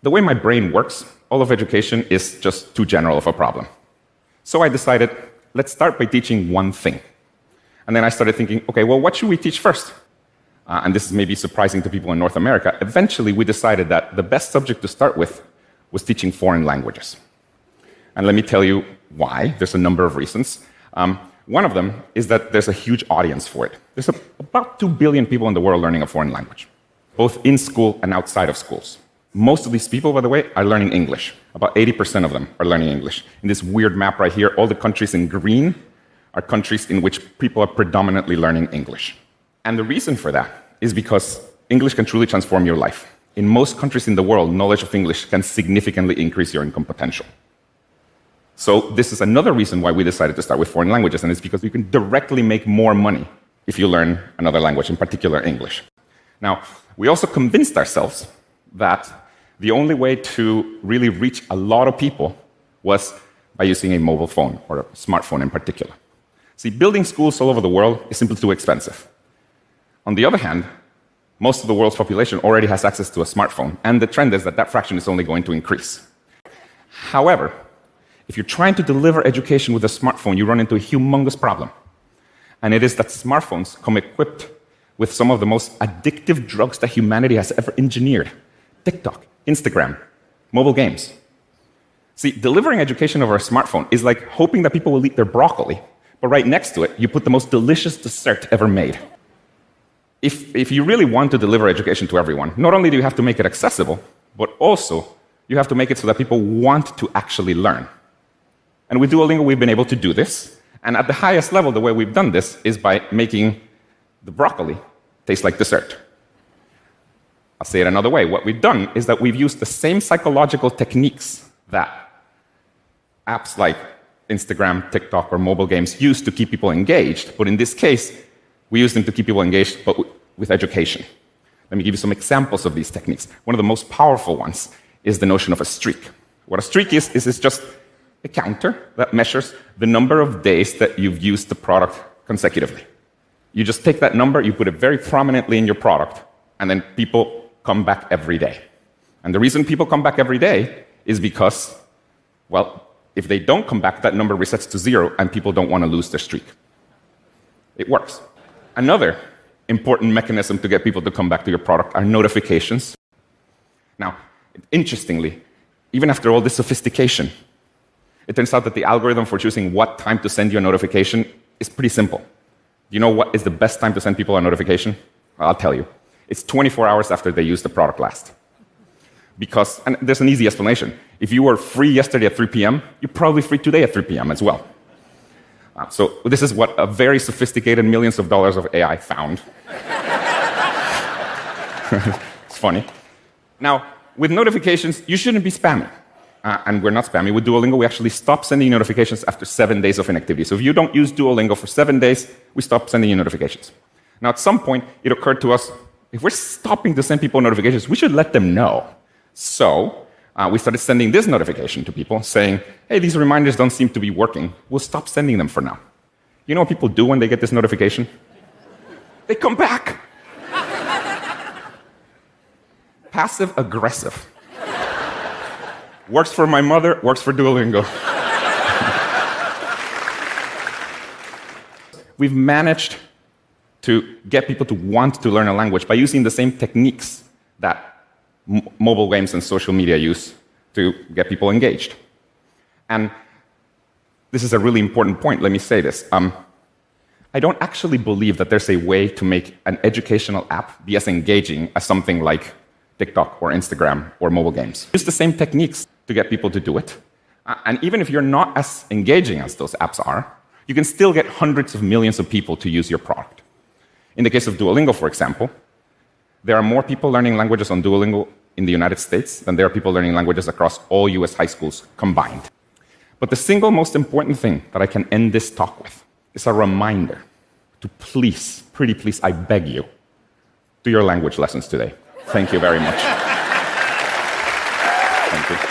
the way my brain works, all of education is just too general of a problem. So I decided, let's start by teaching one thing. And then I started thinking, okay, well, what should we teach first? And this is maybe surprising to people in North America. Eventually, we decided that the best subject to start with was teaching foreign languages. And let me tell you why. There's a number of reasons. One of them is that there's a huge audience for it. There's about 2 billion people in the world learning a foreign language, both in school and outside of schools. Most of these people, by the way, are learning English. About 80% of them are learning English. In this weird map right here, all the countries in green are countries in which people are predominantly learning English. And the reason for that is because English can truly transform your life. In most countries in the world, knowledge of English can significantly increase your income potential. So this is another reason why we decided to start with foreign languages, and it's because you can directly make more money if you learn another language, in particular English. Now, we also convinced ourselves that the only way to really reach a lot of people was by using a mobile phone, or a smartphone in particular. See, building schools all over the world is simply too expensive. On the other hand, most of the world's population already has access to a smartphone, and the trend is that that fraction is only going to increase. However, if you're trying to deliver education with a smartphone, you run into a humongous problem. And it is that smartphones come equipped with some of the most addictive drugs that humanity has ever engineered. TikTok, Instagram, mobile games. See, delivering education over a smartphone is like hoping that people will eat their broccoli, but right next to it, you put the most delicious dessert ever made. If you really want to deliver education to everyone, not only do you have to make it accessible, but also you have to make it so that people want to actually learn. And with Duolingo, we've been able to do this. And at the highest level, the way we've done this is by making the broccoli taste like dessert. I'll say it another way. What we've done is that we've used the same psychological techniques that apps like Instagram, TikTok, or mobile games use to keep people engaged, but in this case, we use them to keep people engaged, but with education. Let me give you some examples of these techniques. One of the most powerful ones is the notion of a streak. What a streak is just a counter that measures the number of days that you've used the product consecutively. You just take that number, you put it very prominently in your product, and then people come back every day. And the reason people come back every day is because, well, if they don't come back, that number resets to 0, and people don't want to lose their streak. It works. Another important mechanism to get people to come back to your product are notifications. Now, interestingly, even after all this sophistication, it turns out that the algorithm for choosing what time to send you a notification is pretty simple. Do you know what is the best time to send people a notification? Well, I'll tell you. It's 24 hours after they used the product last. Because, and there's an easy explanation. If you were free yesterday at 3 p.m., you're probably free today at 3 p.m. as well. So this is what a very sophisticated millions of dollars of AI found. It's funny. Now, with notifications, you shouldn't be spamming. And we're not spammy. With Duolingo, we actually stop sending you notifications after 7 days of inactivity. So if you don't use Duolingo for 7 days, we stop sending you notifications. Now, at some point, it occurred to us, if we're stopping to send people notifications, we should let them know. So we started sending this notification to people saying, hey, these reminders don't seem to be working. We'll stop sending them for now. You know what people do when they get this notification? They come back. Passive aggressive. Works for my mother, works for Duolingo. We've managed to get people to want to learn a language by using the same techniques that mobile games and social media use to get people engaged. And this is a really important point. Let me say this. I don't actually believe that there's a way to make an educational app be as engaging as something like TikTok or Instagram or mobile games. Use the same techniques to get people to do it. And even if you're not as engaging as those apps are, you can still get hundreds of millions of people to use your product. In the case of Duolingo, for example, there are more people learning languages on Duolingo in the United States than there are people learning languages across all US high schools combined. But the single most important thing that I can end this talk with is a reminder to please, pretty please, I beg you, do your language lessons today. Thank you very much. Thank you.